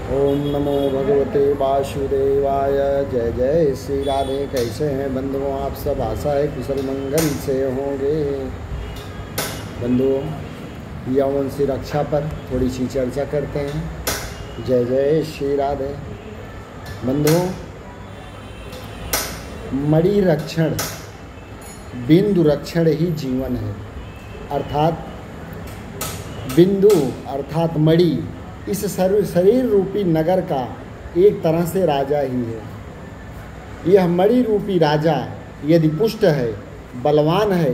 ओम नमो भगवते वासुदेवाय। जय जय श्री राधे। कैसे हैं बंधुओं आप सब? आशा है कुशल मंगल से होंगे। बंधुओं, यौवन की रक्षा पर थोड़ी सी चर्चा करते हैं। जय जय श्री राधे। बंधुओं, मणि रक्षण, बिंदु रक्षण ही जीवन है। अर्थात बिंदु अर्थात मणि इस शरीर रूपी नगर का एक तरह से राजा ही है। यह मणि रूपी राजा यदि पुष्ट है, बलवान है,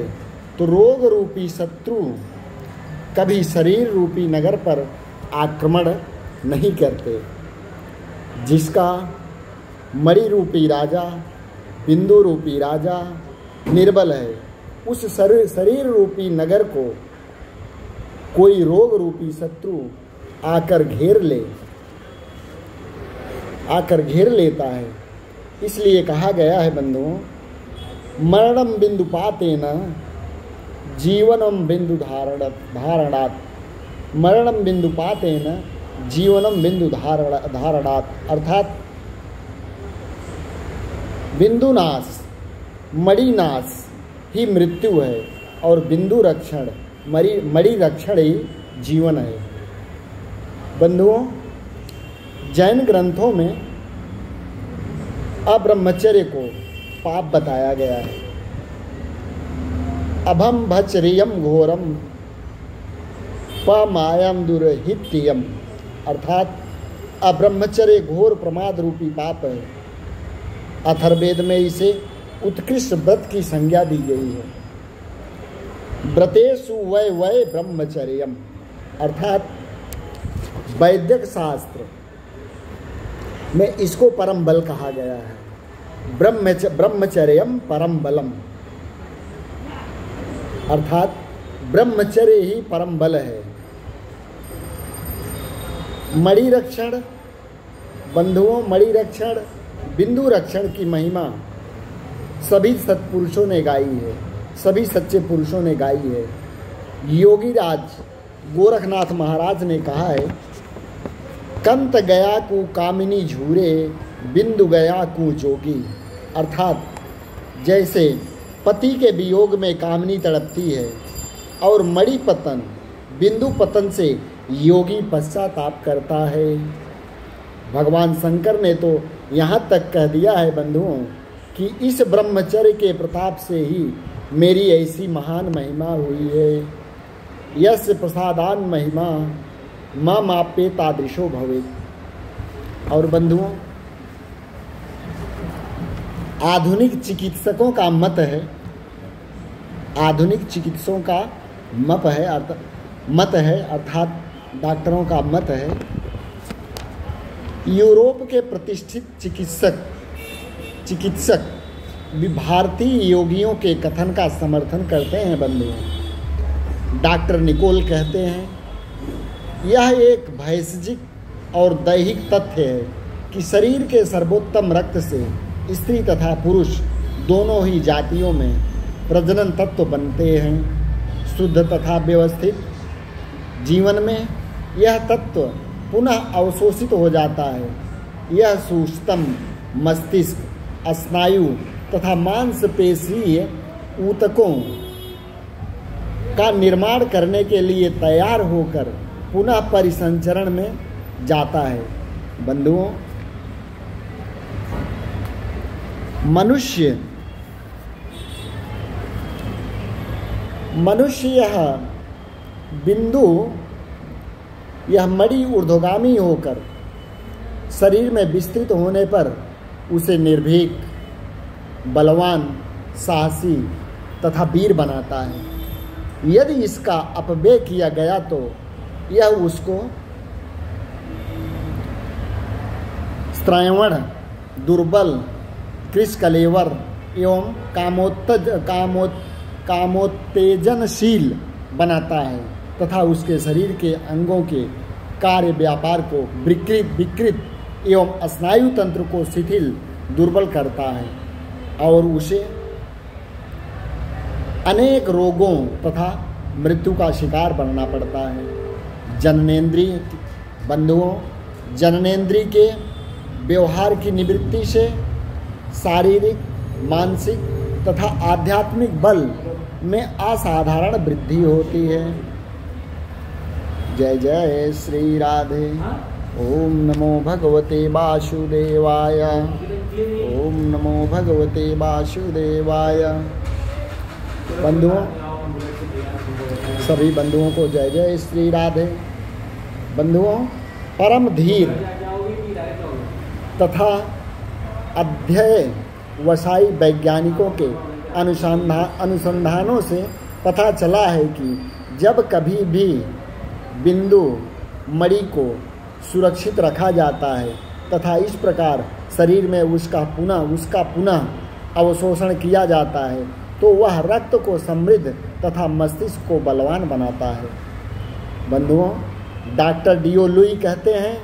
तो रोग रूपी शत्रु कभी शरीर रूपी नगर पर आक्रमण नहीं करते। जिसका मणि रूपी राजा, बिंदु रूपी राजा निर्बल है, उस शरीर रूपी नगर को कोई रोग रूपी शत्रु आकर घेर लेता है। इसलिए कहा गया है बंधुओं, मरणम बिंदु पातेन जीवनम बिंदु धारणात्। मरणम बिंदु पातेन जीवनम बिंदु धारणात्। अर्थात बिंदु नाश, मणि नाश ही मृत्यु है और बिंदु रक्षण, मणि रक्षण ही जीवन है। बंधुओं, जैन ग्रंथों में अब्रह्मचर्य को पाप बताया गया है। अभम भचरियम घोरम पमायम दुरहित्यम। अर्थात अब्रह्मचर्य घोर प्रमाद रूपी पाप है। अथर्ववेद में इसे उत्कृष्ट व्रत की संज्ञा दी गई है। व्रतेषु वै वै ब्रह्मचर्यम। अर्थात वैदिक शास्त्र में इसको परम बल कहा गया है। ब्रह्मचर्यम परम बलम। अर्थात ब्रह्मचर्य ही परम बल है। मणि रक्षण, बंधुओं, मणि रक्षण, बिंदु रक्षण की महिमा सभी सत्पुरुषों ने गाई है, सभी सच्चे पुरुषों ने गाई है। योगी राज गोरखनाथ महाराज ने कहा है, कंत गया कु कामिनी झूरे, बिंदु गया कु जोगी। अर्थात जैसे पति के वियोग में कामिनी तड़पती है और मणि पतन, बिंदु पतन से योगी पश्चाताप करता है। भगवान शंकर ने तो यहाँ तक कह दिया है बंधुओं कि इस ब्रह्मचर्य के प्रताप से ही मेरी ऐसी महान महिमा हुई है। यस्य प्रसादान महिमा मम आपे तादृशो भवेत्। और बंधुओं, आधुनिक चिकित्सकों का मत है, आधुनिक चिकित्सकों का मत है अर्थात डॉक्टरों का मत है। यूरोप के प्रतिष्ठित चिकित्सक भी भारतीय योगियों के कथन का समर्थन करते हैं बंधुओं। डॉक्टर निकोल कहते हैं, यह एक भैषजिक और दैहिक तथ्य है कि शरीर के सर्वोत्तम रक्त से स्त्री तथा पुरुष दोनों ही जातियों में प्रजनन तत्व बनते हैं। शुद्ध तथा व्यवस्थित जीवन में यह तत्व पुनः अवशोषित हो जाता है। यह सूक्ष्म मस्तिष्क, स्नायु तथा मांसपेशीय ऊतकों का निर्माण करने के लिए तैयार होकर पुनः परिसंचरण में जाता है। बंधुओं, मनुष्य यह बिंदु, यह मणि ऊर्ध्वगामी होकर शरीर में विस्तृत होने पर उसे निर्भीक, बलवान, साहसी तथा वीर बनाता है। यदि इसका अपव्यय किया गया तो यह उसको स्त्रैवण, दुर्बल, कृष्कलेवर एवं कामोत्तेजनशील बनाता है तथा उसके शरीर के अंगों के कार्य व्यापार को विकृत एवं स्नायु तंत्र को शिथिल, दुर्बल करता है और उसे अनेक रोगों तथा मृत्यु का शिकार बनना पड़ता है। जननेंद्रिय बंधुओं, जननेंद्रिय के व्यवहार की निवृत्ति से शारीरिक, मानसिक तथा आध्यात्मिक बल में असाधारण वृद्धि होती है। जय जय श्री राधे। ओम नमो भगवते वासुदेवाय। ओम नमो भगवते वासुदेवाय। बंधुओं, सभी बंधुओं को जय जय श्री राधे। बंधुओं, परम धीर तथा अध्यय वसाई वैज्ञानिकों के अनुसंधानों से पता चला है कि जब कभी भी बिंदु मणि को सुरक्षित रखा जाता है तथा इस प्रकार शरीर में उसका पुनः अवशोषण किया जाता है तो वह रक्त को समृद्ध तथा मस्तिष्क को बलवान बनाता है। बंधुओं, डॉक्टर डी.ओ. लुई कहते हैं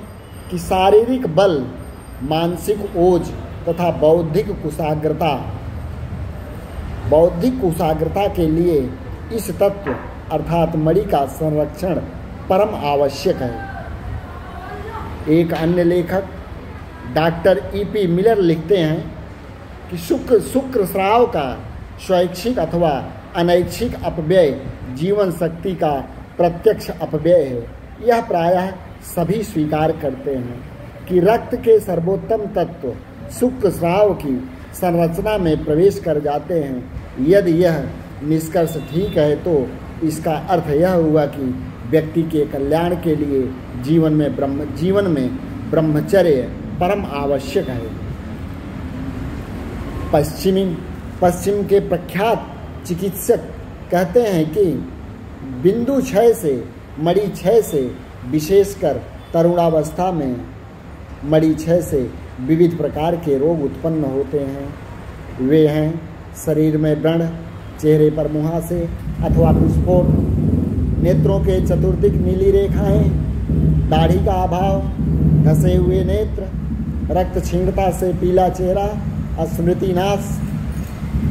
कि शारीरिक बल, मानसिक ओज तथा बौद्धिक कुशाग्रता के लिए इस तत्व अर्थात मणि का संरक्षण परम आवश्यक है। एक अन्य लेखक डॉक्टर ई.पी. मिलर लिखते हैं कि शुक्र स्राव का स्वैच्छिक अथवा अनैच्छिक अपव्यय जीवन शक्ति का प्रत्यक्ष अपव्यय है। यह प्रायः सभी स्वीकार करते हैं कि रक्त के सर्वोत्तम तत्व शुक्र स्राव की संरचना में प्रवेश कर जाते हैं। यदि यह निष्कर्ष ठीक है तो इसका अर्थ यह हुआ कि व्यक्ति के कल्याण के लिए जीवन में ब्रह्मचर्य परम आवश्यक है। पश्चिम के प्रख्यात चिकित्सक कहते हैं कि बिंदु क्षय से मणि क्षय से, विशेषकर तरुणावस्था में मणि क्षय से विविध प्रकार के रोग उत्पन्न होते हैं। वे हैं शरीर में व्रण, चेहरे पर मुहासे अथवा विस्फोट, नेत्रों के चतुर्दिक नीली रेखाएं, दाढ़ी का अभाव, धसे हुए नेत्र, रक्त क्षीणता से पीला चेहरा, स्मृतिनाश,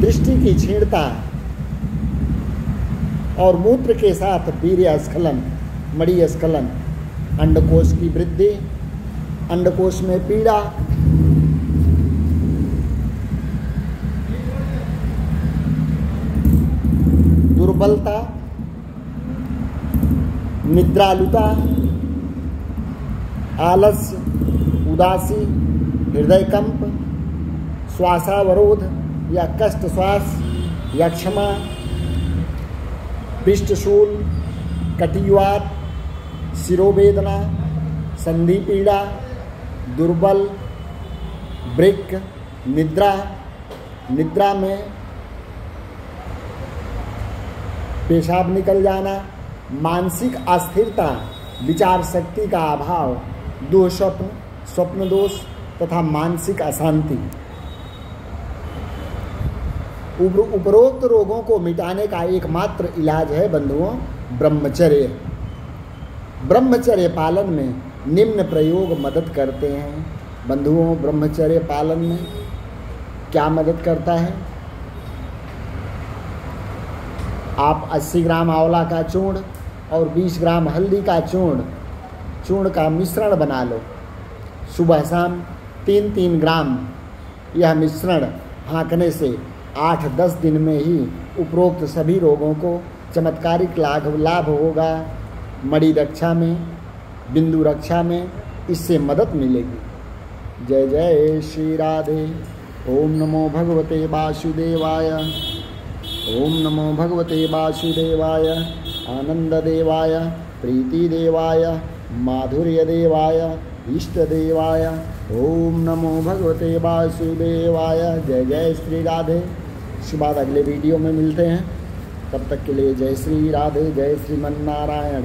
दृष्टि की क्षीणता और मूत्र के साथ वीर्य स्खलन, मणि स्खलन, अंडकोश की वृद्धि, अंडकोश में पीड़ा, दुर्बलता, निद्रालुता, आलस्य, उदासी, हृदय कंप, श्वासावरोध या कष्ट श्वास, यक्षमा, पृष्ठशूल, कटिवात, शिरोवेदना, संधि पीड़ा, दुर्बल, वृक्क, निद्रा में पेशाब निकल जाना, मानसिक अस्थिरता, विचार शक्ति का अभाव, दुःस्वप्न, स्वप्न दोष तथा मानसिक अशांति। उपरोक्त रोगों को मिटाने का एकमात्र इलाज है बंधुओं ब्रह्मचर्य। ब्रह्मचर्य पालन में निम्न प्रयोग मदद करते हैं। बंधुओं, ब्रह्मचर्य पालन में क्या मदद करता है? आप 80 ग्राम आंवला का चूर्ण और 20 ग्राम हल्दी का चूर्ण का मिश्रण बना लो। सुबह शाम 3-3 ग्राम यह मिश्रण हाँकने से 8-10 दिन में ही उपरोक्त सभी रोगों को चमत्कारिक लाभ होगा। मणि रक्षा में, बिंदु रक्षा में इससे मदद मिलेगी। जय जय श्री राधे। ओम नमो भगवते वासुदेवाय। ओम नमो भगवते वासुदेवाय, आनंद देवाय, प्रीति देवाय, माधुर्य देवाय, इष्ट देवाय। ओम नमो भगवते वासुदेवाय। जय जय श्री राधे। इसके बाद अगले वीडियो में मिलते हैं। तब तक के लिए जय श्री राधे, जय श्रीमन नारायण।